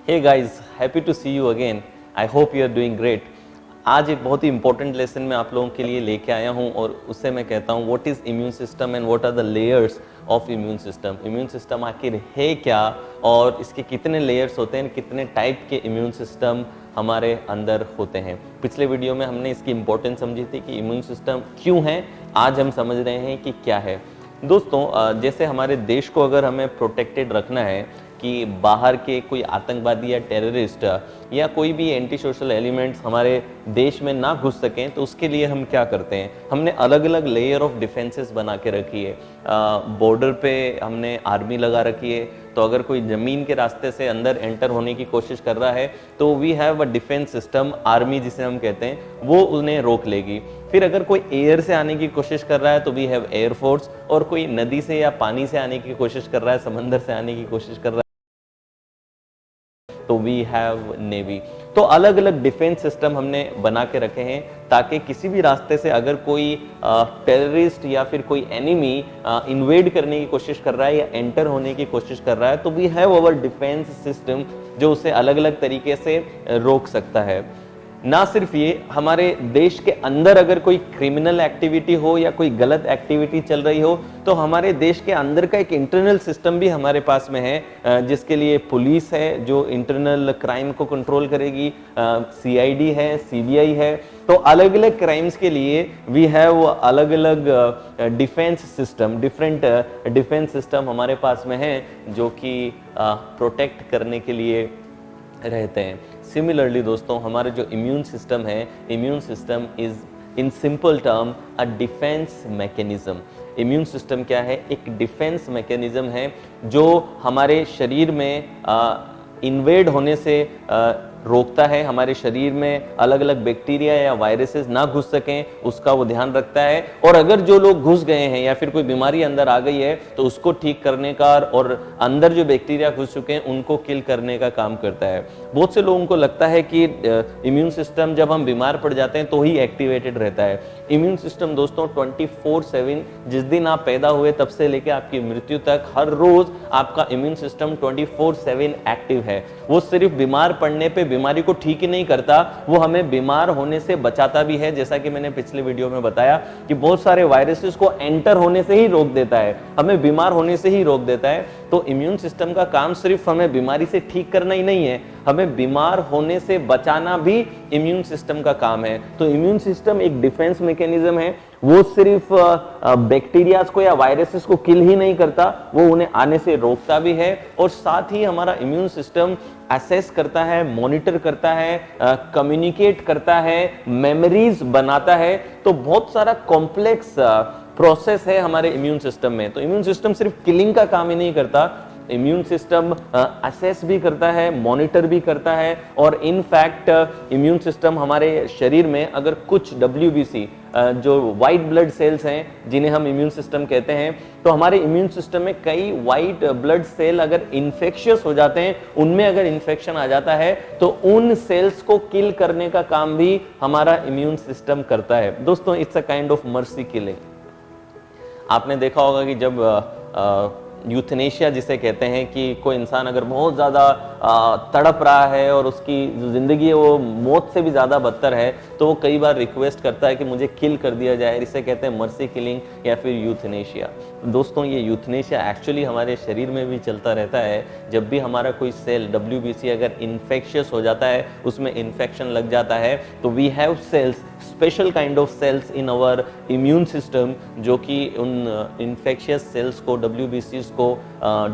Hey guys, happy to see you again. I hope you are doing great. आज एक बहुत ही important lesson मैं आप लोगों के लिए लेके आया हूं और उससे मैं कहता हूं what is immune system and what are the layers of immune system. Immune system आखिर है क्या और इसके कितने लेयर्स होते हैं, कितने टाइप के इम्यून सिस्टम हमारे अंदर होते हैं। पिछले वीडियो में हमने इसकी इंपॉर्टेंस समझी थी कि इम्यून सिस्टम क्यों है, आज हम समझ रहे हैं कि क्या है। दोस्तों, जैसे हमारे देश को अगर हमें प्रोटेक्टेड रखना है कि बाहर के कोई आतंकवादी या टेररिस्ट या कोई भी एंटी सोशल एलिमेंट्स हमारे देश में ना घुस सकें, तो उसके लिए हम क्या करते हैं, हमने अलग अलग लेयर ऑफ डिफेंसेस बना के रखी है। बॉर्डर पे हमने आर्मी लगा रखी है, तो अगर कोई ज़मीन के रास्ते से अंदर एंटर होने की कोशिश कर रहा है तो we have a defence system, army जिसे हम कहते हैं, वो उन्हें रोक लेगी। फिर अगर कोई एयर से आने की कोशिश कर रहा है तो वी हैव एयर फोर्स, और कोई नदी से या पानी से आने की कोशिश कर रहा है, समंदर से आने की कोशिश कर रहा है तो वी हैव नेवी। तो अलग अलग डिफेंस सिस्टम हमने बना के रखे हैं ताकि किसी भी रास्ते से अगर कोई टेररिस्ट या फिर कोई एनिमी इन्वेड करने की कोशिश कर रहा है या एंटर होने की कोशिश कर रहा है तो we have our defence system जो उसे अलग अलग तरीके से रोक सकता है। ना सिर्फ ये, हमारे देश के अंदर अगर कोई क्रिमिनल एक्टिविटी हो या कोई गलत एक्टिविटी चल रही हो तो हमारे देश के अंदर का एक इंटरनल सिस्टम भी हमारे पास में है, जिसके लिए पुलिस है जो इंटरनल क्राइम को कंट्रोल करेगी, सीआईडी है, सीबीआई है। तो अलग अलग क्राइम्स के लिए वी हैव अलग अलग defence system, different defence system हमारे पास में है जो कि प्रोटेक्ट करने के लिए रहते हैं। सिमिलरली दोस्तों, हमारे जो इम्यून सिस्टम है, immune system is in simple term a defence mechanism. Immune system क्या है? एक डिफेंस मैकेनिज्म है जो हमारे शरीर में इन्वेड होने से रोकता है, हमारे शरीर में अलग अलग बैक्टीरिया या वायरसेस ना घुस सकें उसका वो ध्यान रखता है। और अगर जो लोग घुस गए हैं या फिर कोई बीमारी अंदर आ गई है तो उसको ठीक करने का और अंदर जो बैक्टीरिया घुस चुके हैं उनको किल करने का काम करता है। बहुत से लोगों को लगता है कि इम्यून सिस्टम जब हम बीमार पड़ जाते हैं तो ही एक्टिवेटेड रहता है। इम्यून सिस्टम दोस्तों 24/7, जिस दिन आप पैदा हुए तब से लेकर आपकी मृत्यु तक, हर रोज आपका इम्यून सिस्टम 24/7 एक्टिव है। वो सिर्फ बीमार पड़ने पे बीमारी को ठीक ही नहीं करता, वो हमें बीमार होने से बचाता भी है। जैसा कि मैंने पिछले वीडियो में बताया कि बहुत सारे वायरसेस को एंटर होने से ही रोक देता है, हमें बीमार होने से ही रोक देता है। तो इम्यून सिस्टम का काम सिर्फ हमें बीमारी से ठीक करना ही नहीं है, हमें बीमार होने से बचाना भी इम्यून सिस्टम का काम है। तो इम्यून सिस्टम एक डिफेंस मैकेनिज्म है, वो सिर्फ बैक्टीरियाज को या वायरसेस को किल ही नहीं करता, वो उन्हें आने से रोकता भी है। और साथ ही हमारा इम्यून सिस्टम असेस करता है, मॉनिटर करता है, कम्युनिकेट करता है, मेमोरीज बनाता है। तो बहुत सारा कॉम्प्लेक्स प्रोसेस है हमारे इम्यून सिस्टम में। तो इम्यून सिस्टम सिर्फ किलिंग का काम ही नहीं करता, इम्यून सिस्टम असेस भी करता है, मॉनिटर भी करता है। और इन फैक्ट इम्यून सिस्टम हमारे शरीर में अगर कुछ WBC जो वाइट ब्लड सेल्स हैं जिन्हें हम इम्यून सिस्टम कहते हैं, तो हमारे इम्यून सिस्टम में कई वाइट ब्लड सेल अगर इन्फेक्शियस हो जाते हैं, उनमें अगर इन्फेक्शन आ जाता है तो उन सेल्स को किल करने का काम भी हमारा इम्यून सिस्टम करता है। दोस्तों, it's a kind of mercy killing. आपने देखा होगा कि जब यूथनेशिया जिसे कहते हैं कि कोई इंसान अगर बहुत ज़्यादा तड़प रहा है और उसकी जो ज़िंदगी है वो मौत से भी ज़्यादा बदतर है, तो वो कई बार रिक्वेस्ट करता है कि मुझे किल कर दिया जाए। इसे कहते हैं मर्सी किलिंग या फिर यूथनेशिया। दोस्तों, ये यूथनेशिया एक्चुअली हमारे शरीर में भी चलता रहता है। जब भी हमारा कोई सेल WBC अगर इन्फेक्शियस हो जाता है, उसमें इन्फेक्शन लग जाता है, तो we have cells, special kind of cells in our immune system जो कि उन इन्फेक्शियस सेल्स को, WBCs को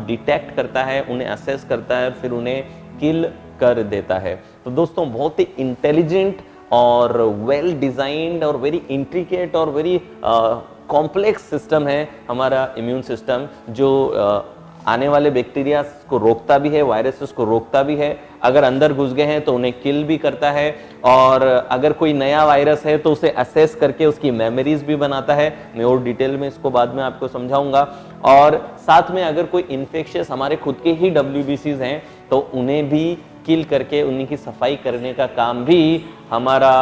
डिटेक्ट करता है, उन्हें असेस करता है, फिर उन्हें किल कर देता है। तो दोस्तों, बहुत ही इंटेलिजेंट और वेल डिजाइंड और वेरी इंट्रिकेट और वेरी कॉम्प्लेक्स सिस्टम है हमारा इम्यून सिस्टम, जो आने वाले बैक्टीरिया को रोकता भी है, वायरसेस को रोकता भी है। अगर अंदर घुस गए हैं तो उन्हें किल भी करता है, और अगर कोई नया वायरस है तो उसे असेस करके उसकी मेमोरीज भी बनाता है। मैं और डिटेल में इसको बाद में आपको समझाऊंगा। और साथ में अगर कोई इन्फेक्शियस हमारे खुद के ही WBCs हैं तो उन्हें भी किल करके उन्हीं की सफाई करने का काम भी हमारा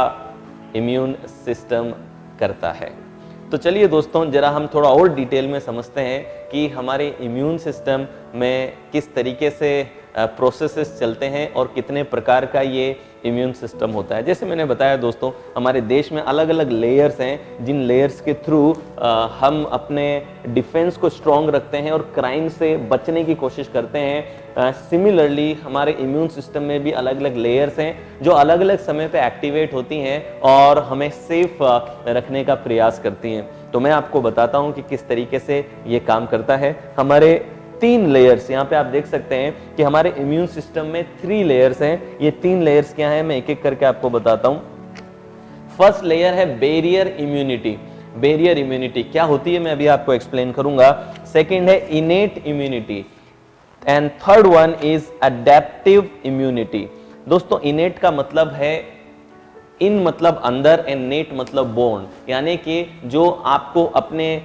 इम्यून सिस्टम करता है। तो चलिए दोस्तों, जरा हम थोड़ा और डिटेल में समझते हैं कि हमारे इम्यून सिस्टम में किस तरीके से प्रोसेसेस चलते हैं और कितने प्रकार का ये इम्यून सिस्टम होता है। जैसे मैंने बताया दोस्तों, हमारे देश में अलग अलग लेयर्स हैं, जिन लेयर्स के थ्रू हम अपने डिफेंस को स्ट्रॉन्ग रखते हैं और क्राइम से बचने की कोशिश करते हैं। सिमिलरली हमारे इम्यून सिस्टम में भी अलग अलग लेयर्स हैं जो अलग अलग समय पे एक्टिवेट होती हैं और हमें सेफ रखने का प्रयास करती हैं। तो मैं आपको बताता हूं कि किस तरीके से ये काम करता है। हमारे 3 लेयर्स, यहाँ पे आप देख सकते हैं कि हमारे इम्यून सिस्टम में 3 लेयर्स हैं। ये 3 लेयर्स क्या हैं, मैं एक एक करके आपको बताता हूं। फर्स्ट लेयर है बैरियर इम्यूनिटी। बैरियर इम्यूनिटी क्या होती है मैं अभी आपको एक्सप्लेन करूंगा। सेकेंड है innate immunity and third one is adaptive immunity. दोस्तों इनेट का मतलब है इन मतलब अंदर एंड नेट मतलब बोर्न, यानी कि जो आपको अपने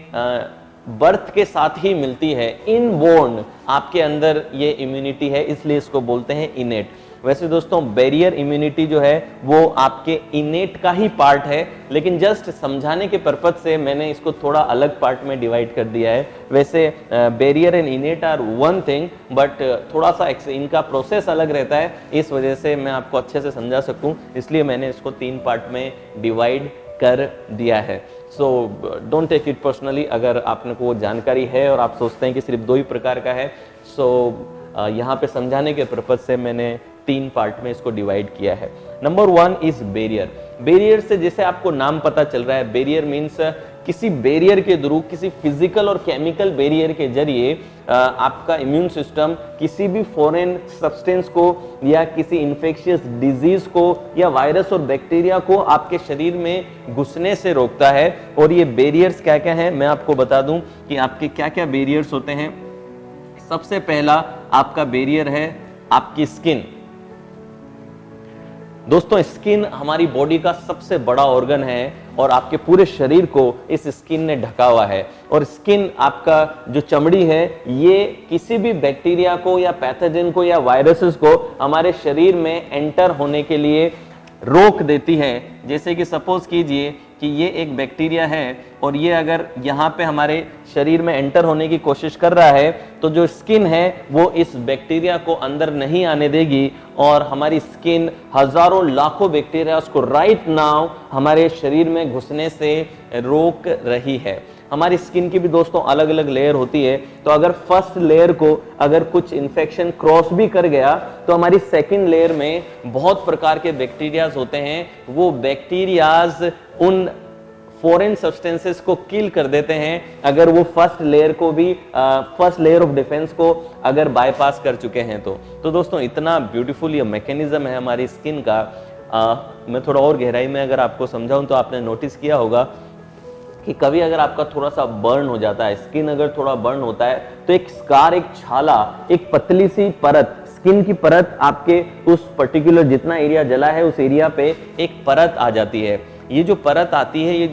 बर्थ के साथ ही मिलती है, इन बोर्न आपके अंदर ये इम्यूनिटी है, इसलिए इसको बोलते हैं इनेट। वैसे दोस्तों बैरियर इम्यूनिटी जो है वो आपके इनेट का ही पार्ट है, लेकिन जस्ट समझाने के पर्पज से मैंने इसको थोड़ा अलग पार्ट में डिवाइड कर दिया है। वैसे barrier and innate are one thing, but थोड़ा सा इनका प्रोसेस अलग रहता है, इस वजह से मैं आपको अच्छे से समझा सकूं इसलिए मैंने इसको 3 पार्ट में डिवाइड कर दिया है। So don't take it personally, अगर आपने को जानकारी है और आप सोचते हैं कि सिर्फ 2 ही प्रकार का है, सो यहाँ पे समझाने के पर्पज से मैंने 3 पार्ट में इसको डिवाइड किया है। Number 1 is barrier. बैरियर से जैसे आपको नाम पता चल रहा है, बैरियर मीन्स किसी बैरियर के थ्रू, किसी फिजिकल और केमिकल बैरियर के जरिए आपका इम्यून सिस्टम किसी भी फॉरेन सब्सटेंस को या किसी इन्फेक्शियस डिजीज को या वायरस और बैक्टीरिया को आपके शरीर में घुसने से रोकता है। और ये बैरियर्स क्या क्या हैं मैं आपको बता दूं कि आपके क्या क्या बैरियर्स होते हैं। सबसे पहला आपका बैरियर है आपकी स्किन। दोस्तों स्किन हमारी बॉडी का सबसे बड़ा ऑर्गन है और आपके पूरे शरीर को इस स्किन ने ढका हुआ है। और स्किन आपका जो चमड़ी है ये किसी भी बैक्टीरिया को या पैथोजन को या वायरसेस को हमारे शरीर में एंटर होने के लिए रोक देती है। जैसे कि सपोज कीजिए कि ये एक बैक्टीरिया है और ये अगर यहाँ पे हमारे शरीर में एंटर होने की कोशिश कर रहा है तो जो स्किन है वो इस बैक्टीरिया को अंदर नहीं आने देगी और हमारी स्किन हजारों लाखों बैक्टीरिया को राइट नाउ हमारे शरीर में घुसने से रोक रही है। हमारी स्किन की भी दोस्तों अलग अलग लेयर होती है, तो अगर फर्स्ट लेयर को अगर कुछ इन्फेक्शन क्रॉस भी कर गया तो हमारी सेकंड लेयर में बहुत प्रकार के बैक्टीरियाज होते हैं। वो बैक्टीरियाज उन फॉरेन सब्सटेंसेस को किल कर देते हैं अगर वो फर्स्ट लेयर को भी फर्स्ट लेयर ऑफ डिफेंस को अगर बाईपास कर चुके हैं तो दोस्तों इतना ब्यूटीफुल ये मैकेनिज्म है हमारी स्किन का। मैं थोड़ा और गहराई में अगर आपको समझाऊं तो आपने नोटिस किया होगा कि कभी अगर आपका थोड़ा सा बर्न हो जाता है, स्किन अगर थोड़ा बर्न होता है तो एक स्कार, एक छाला, एक पतली सी परत, स्किन की परत आपके उस पर्टिकुलर जितना एरिया जला है उस एरिया पे एक परत आ जाती है। ये जो परत आती है, ये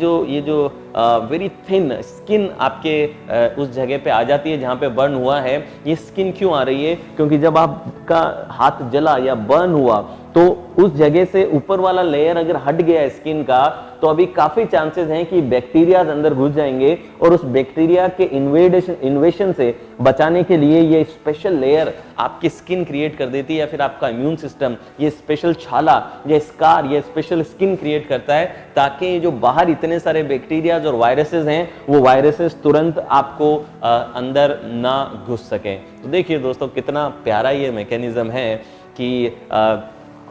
जो वेरी थिन स्किन आपके उस जगह पे आ जाती है जहाँ पे बर्न हुआ है। ये स्किन क्यों आ रही है? क्योंकि जब आपका हाथ जला या बर्न हुआ तो उस जगह से ऊपर वाला लेयर अगर हट गया स्किन का तो अभी काफी चांसेस हैं कि बैक्टीरिया अंदर घुस जाएंगे और उस बैक्टीरिया के इन्वेशन से बचाने के लिए ये स्पेशल लेयर आपकी स्किन क्रिएट कर देती है या फिर आपका इम्यून सिस्टम ये स्पेशल छाला या स्कार या स्पेशल स्किन क्रिएट करता है ताकि जो बाहर इतने सारे बैक्टीरिया और वायरसेस हैं वो वायरसेस तुरंत आपको अंदर ना घुस सकें। तो देखिए दोस्तों कितना प्यारा ये मैकेनिज्म है कि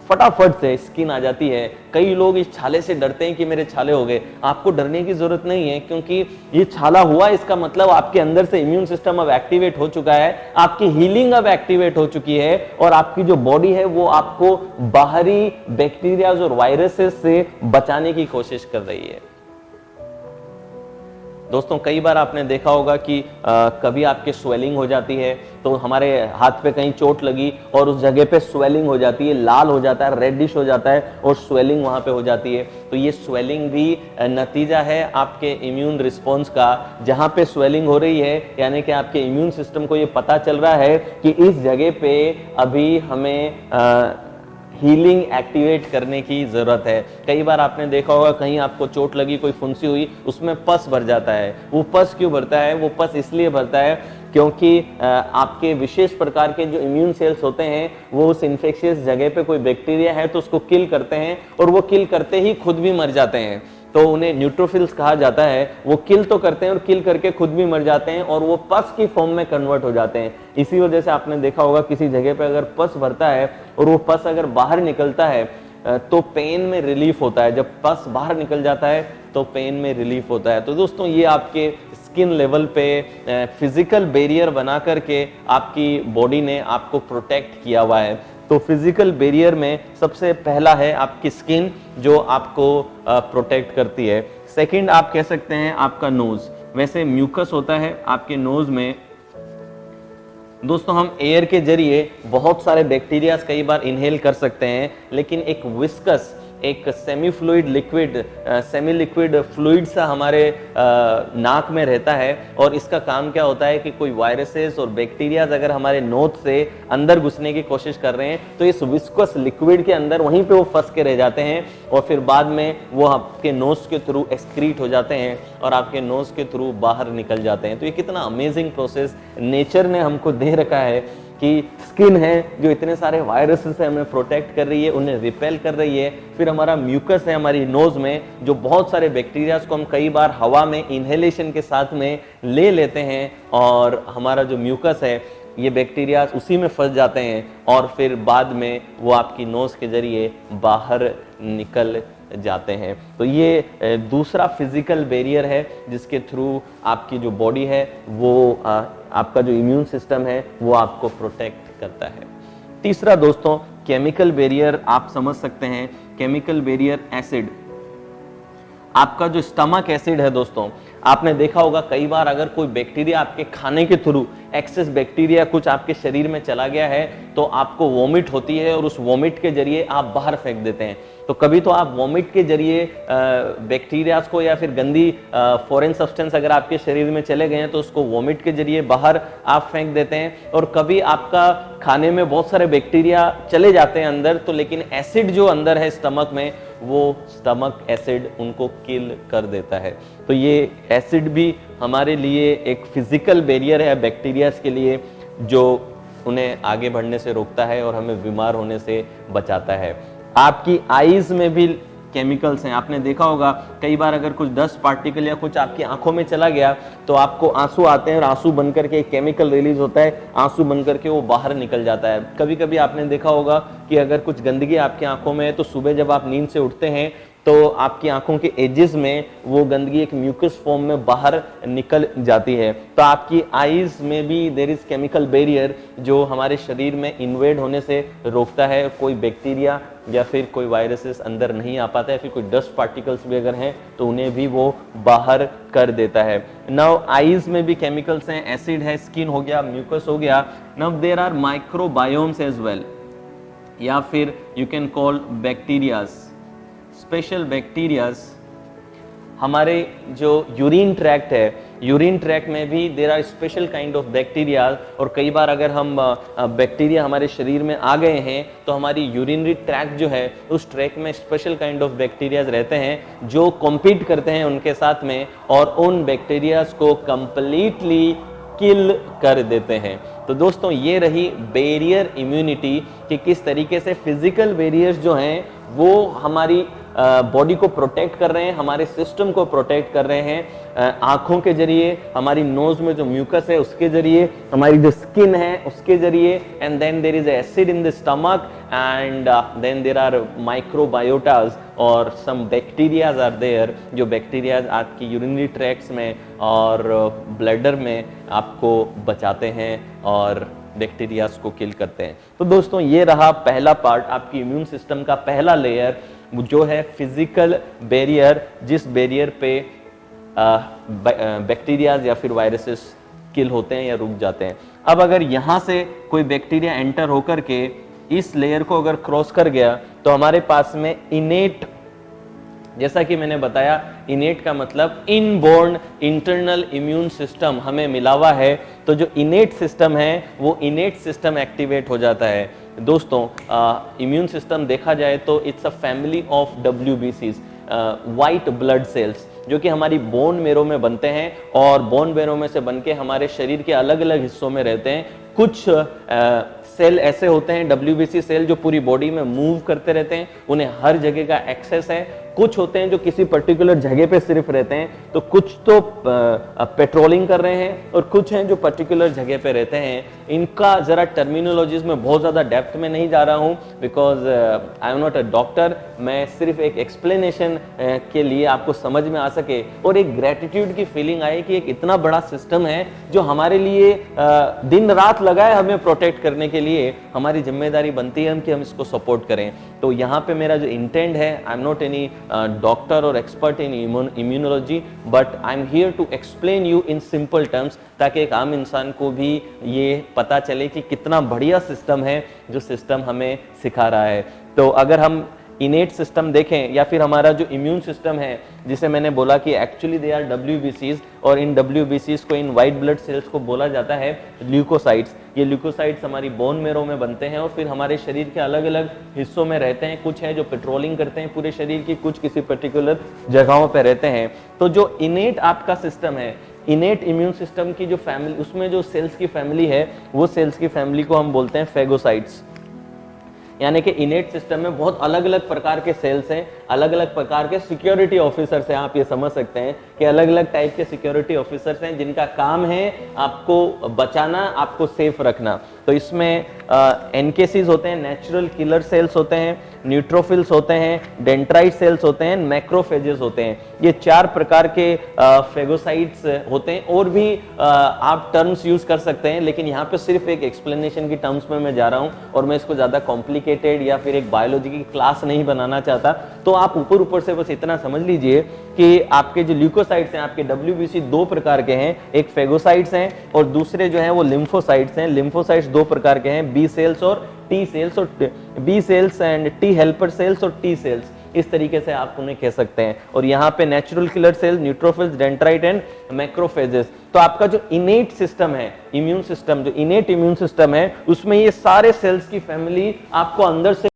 फटाफट से स्किन आ जाती है। कई लोग इस छाले से डरते हैं कि मेरे छाले हो गए। आपको डरने की जरूरत नहीं है क्योंकि ये छाला हुआ इसका मतलब आपके अंदर से इम्यून सिस्टम अब एक्टिवेट हो चुका है, आपकी हीलिंग अब एक्टिवेट हो चुकी है और आपकी जो बॉडी है वो आपको बाहरी बैक्टीरिया और वायरसेस से बचाने की कोशिश कर रही है। दोस्तों कई बार आपने देखा होगा कि कभी आपके स्वेलिंग हो जाती है तो हमारे हाथ पे कहीं चोट लगी और उस जगह पे स्वेलिंग हो जाती है, लाल हो जाता है, रेडिश हो जाता है और स्वेलिंग वहां पे हो जाती है। तो ये स्वेलिंग भी नतीजा है आपके इम्यून रिस्पॉन्स का। जहां पे स्वेलिंग हो रही है यानी कि आपके इम्यून सिस्टम को ये पता चल रहा है कि इस जगह पे अभी हमें हीलिंग एक्टिवेट करने की जरूरत है। कई बार आपने देखा होगा कहीं आपको चोट लगी, कोई फुंसी हुई, उसमें पस भर जाता है। वो पस क्यों भरता है? वो पस इसलिए भरता है क्योंकि आपके विशेष प्रकार के जो इम्यून सेल्स होते हैं वो उस इन्फेक्शियस जगह पे कोई बैक्टीरिया है तो उसको किल करते हैं, और वो किल करते ही खुद भी मर जाते हैं। तो उन्हें न्यूट्रोफिल्स कहा जाता है। वो किल तो करते हैं और किल करके खुद भी मर जाते हैं, और वो पस की फॉर्म में कन्वर्ट हो जाते हैं। इसी वजह से आपने देखा होगा किसी जगह पे अगर पस भरता है और वो पस अगर बाहर निकलता है तो पेन में रिलीफ होता है। जब पस बाहर निकल जाता है तो पेन में रिलीफ होता है। तो दोस्तों ये आपके स्किन लेवल पे फिजिकल बैरियर बना करके आपकी बॉडी ने आपको प्रोटेक्ट किया हुआ है। तो फिजिकल बैरियर में सबसे पहला है आपकी स्किन, जो आपको प्रोटेक्ट करती है। सेकंड आप कह सकते हैं आपका नोज। वैसे म्यूकस होता है आपके नोज में। दोस्तों हम एयर के जरिए बहुत सारे बैक्टीरिया कई बार इनहेल कर सकते हैं, लेकिन एक विस्कस, एक semi fluid liquid, semi liquid fluid सा हमारे नाक में रहता है, और इसका काम क्या होता है कि कोई वायरसेस और बैक्टीरिया अगर हमारे नोज से अंदर घुसने की कोशिश कर रहे हैं तो इस विस्कस लिक्विड के अंदर वहीं पे वो फंस के रह जाते हैं, और फिर बाद में वो आपके नोज के थ्रू एक्सक्रीट हो जाते हैं और आपके नोज के थ्रू बाहर निकल जाते हैं। तो ये कितना अमेजिंग प्रोसेस नेचर ने हमको दे रखा है कि स्किन है जो इतने सारे वायरसेस से हमें प्रोटेक्ट कर रही है, उन्हें रिपेल कर रही है। फिर हमारा म्यूकस है हमारी नोज में, जो बहुत सारे बैक्टीरियाज को हम कई बार हवा में इनहेलेशन के साथ में ले लेते हैं, और हमारा जो म्यूकस है ये बैक्टीरिया उसी में फंस जाते हैं, और फिर बाद में वो आपकी नोज के जरिए बाहर निकल जाते हैं। तो ये दूसरा फिजिकल बैरियर है जिसके थ्रू आपकी जो बॉडी है वो आपका जो इम्यून सिस्टम है वो आपको प्रोटेक्ट करता है। तीसरा दोस्तों केमिकल बैरियर आप समझ सकते हैं। केमिकल बैरियर एसिड, आपका जो स्टमक एसिड है दोस्तों, आपने देखा होगा कई बार अगर कोई बैक्टीरिया आपके खाने के थ्रू, एक्सेस बैक्टीरिया कुछ आपके शरीर में चला गया है तो आपको वॉमिट होती है, और उस वॉमिट के जरिए आप बाहर फेंक देते हैं। तो कभी तो आप वॉमिट के जरिए बैक्टीरियाज को या फिर गंदी फॉरेन सब्सटेंस अगर आपके शरीर में चले गए हैं तो उसको वॉमिट के जरिए बाहर आप फेंक देते हैं, और कभी आपका खाने में बहुत सारे बैक्टीरिया चले जाते हैं अंदर, तो लेकिन एसिड जो अंदर है स्टमक में, वो स्टमक एसिड उनको किल कर देता है। तो ये एसिड भी हमारे लिए एक फिजिकल बैरियर है बैक्टीरियाज के लिए, जो उन्हें आगे बढ़ने से रोकता है और हमें बीमार होने से बचाता है। आपकी आईज में भी केमिकल्स हैं। आपने देखा होगा कई बार अगर कुछ डस्ट पार्टिकल या कुछ आपकी आंखों में चला गया तो आपको आंसू आते हैं, और आंसू बनकर के एक केमिकल रिलीज होता है, आंसू बनकर के वो बाहर निकल जाता है। कभी कभी आपने देखा होगा कि अगर कुछ गंदगी आपकी आंखों में है तो सुबह जब आप नींद से उठते हैं तो आपकी आंखों के एजेस में वो गंदगी एक म्यूकस फॉर्म में बाहर निकल जाती है। तो आपकी आईज में भी देयर इज केमिकल बैरियर जो हमारे शरीर में इन्वेड होने से रोकता है। कोई बैक्टीरिया या फिर कोई वायरसेस अंदर नहीं आ पाता है, फिर कोई डस्ट पार्टिकल्स भी अगर हैं तो उन्हें भी वो बाहर कर देता है। नाउ आईज में भी केमिकल्स हैं, एसिड है, स्किन हो गया, म्यूकस हो गया। Now there are microbiomes as well, या फिर you can call bacterias, special bacterias. हमारे जो यूरिन ट्रैक्ट है, यूरिन ट्रैक्ट में भी there are special kind of bacteria, और कई बार अगर हम बैक्टीरिया हमारे शरीर में आ गए हैं तो हमारी यूरिनरी ट्रैक्ट जो है उस ट्रैक में स्पेशल काइंड ऑफ बैक्टीरियाज रहते हैं जो कॉम्पीट करते हैं उनके साथ में, और उन बैक्टीरियाज को कंप्लीटली किल कर देते हैं। तो दोस्तों ये रही बैरियर इम्यूनिटी कि किस तरीके से फिजिकल बैरियर्स जो हैं वो हमारी बॉडी को प्रोटेक्ट कर रहे हैं, हमारे सिस्टम को प्रोटेक्ट कर रहे हैं, आंखों के जरिए, हमारी नोज में जो म्यूकस है उसके जरिए, हमारी जो स्किन है उसके जरिए, and then there is acid in the stomach, and then there are microbiotas और सम बैक्टीरियाज आर देयर, जो बैक्टीरियाज आपकी यूरिनरी ट्रैक्ट्स में और ब्लैडर में आपको बचाते हैं और बैक्टीरियाज को किल करते हैं। तो दोस्तों ये रहा पहला पार्ट, आपकी इम्यून सिस्टम का पहला लेयर जो है फिजिकल बैरियर, जिस बैरियर पे बैक्टीरियाज या फिर वायरसेस किल होते हैं या रुक जाते हैं। अब अगर यहाँ से कोई बैक्टीरिया एंटर होकर के इस लेयर को अगर क्रॉस कर गया तो हमारे पास में इनेट, जैसा कि मैंने बताया इनेट का मतलब इनबोर्न इंटरनल इम्यून सिस्टम हमें मिला हुआ है। तो जो इनेट सिस्टम है वो इनेट सिस्टम एक्टिवेट हो जाता है। दोस्तों इम्यून सिस्टम देखा जाए तो it's a family of WBCs, white blood cells. जो कि हमारी बोन मेरो में बनते हैं और बोन मेरो में से बनके हमारे शरीर के अलग अलग हिस्सों में रहते हैं। कुछ सेल ऐसे होते हैं WBC सेल जो पूरी बॉडी में मूव करते रहते हैं, उन्हें हर जगह का एक्सेस है। कुछ होते हैं जो किसी पर्टिकुलर जगह पे सिर्फ रहते हैं, तो कुछ तो पेट्रोलिंग कर रहे हैं और कुछ हैं जो पर्टिकुलर जगह पे रहते हैं। इनका जरा टर्मिनोलॉजीज में बहुत ज्यादा डेप्थ में नहीं जा रहा हूं because I am not a doctor. मैं सिर्फ एक एक्सप्लेनेशन के लिए आपको समझ में आ सके और एक ग्रेटिट्यूड की फीलिंग आए कि एक इतना बड़ा सिस्टम है जो हमारे लिए दिन रात लगा है हमें प्रोटेक्ट करने के लिए। हमारी जिम्मेदारी बनती है कि हम इसको सपोर्ट करें। तो यहाँ पे मेरा जो इंटेंट है, I am not any doctor और expert in immunology, but I am here to explain you in simple terms, ताकि एक आम इंसान को भी ये पता चले कि कितना बढ़िया सिस्टम है जो सिस्टम हमें सिखा रहा है। तो अगर हम इनेट सिस्टम देखें या फिर हमारा जो इम्यून सिस्टम है, जिसे मैंने बोला कि एक्चुअली दे आर WBCs, और इन WBCs को, इन वाइट ब्लड सेल्स को बोला जाता है ल्यूकोसाइट्स। ये ल्यूकोसाइट्स हमारी बोन मेरो में बनते हैं और फिर हमारे शरीर के अलग अलग हिस्सों में रहते हैं। कुछ हैं जो पेट्रोलिंग करते हैं पूरे शरीर की, कुछ किसी पर्टिकुलर जगहों पर रहते हैं। तो जो इनेट आपका सिस्टम है, इनेट इम्यून सिस्टम की जो फैमिली, उसमें जो सेल्स की फैमिली है, वो सेल्स की फैमिली को हम बोलते हैं फेगोसाइट्स। यानी कि इनेट सिस्टम में बहुत अलग अलग प्रकार के सेल्स हैं, अलग अलग प्रकार के सिक्योरिटी ऑफिसर्स हैं। आप ये समझ सकते हैं कि अलग अलग टाइप के सिक्योरिटी ऑफिसर्स हैं जिनका काम है आपको बचाना, आपको सेफ रखना। तो इसमें एनकेसीज होते हैं, नेचुरल किलर सेल्स होते हैं, न्यूट्रोफिल्स होते हैं, डेंड्राइट सेल्स होते हैं, मैक्रोफेजेस होते हैं। ये 4 प्रकार के फेगोसाइट्स होते हैं। और भी आप टर्म्स यूज कर सकते हैं, लेकिन यहाँ पे सिर्फ एक एक्सप्लेनेशन की टर्म्स में मैं जा रहा हूँ और मैं इसको ज्यादा कॉम्प्लिकेटेड या फिर एक बायोलॉजी की क्लास नहीं बनाना चाहता। तो आप ऊपर ऊपर से बस इतना समझ लीजिए कि आपके जो ल्यूकोसाइट्स हैं, आपके WBC 2 प्रकार के हैं, एक फेगोसाइट्स हैं और दूसरे जो हैं वो लिम्फोसाइट्स हैं। लिम्फोसाइट्स 2 प्रकार के हैं, बी सेल्स और टी सेल्स, और B cells and T helper cells और टी सेल्स, इस तरीके से आप उन्हें कह सकते हैं। और यहाँ पे natural killer cells, neutrophils, dendrite and macrophages. तो आपका जो इनेट सिस्टम है, इम्यून सिस्टम, जो इनेट इम्यून सिस्टम है, उसमें ये सारे सेल्स की फैमिली आपको अंदर से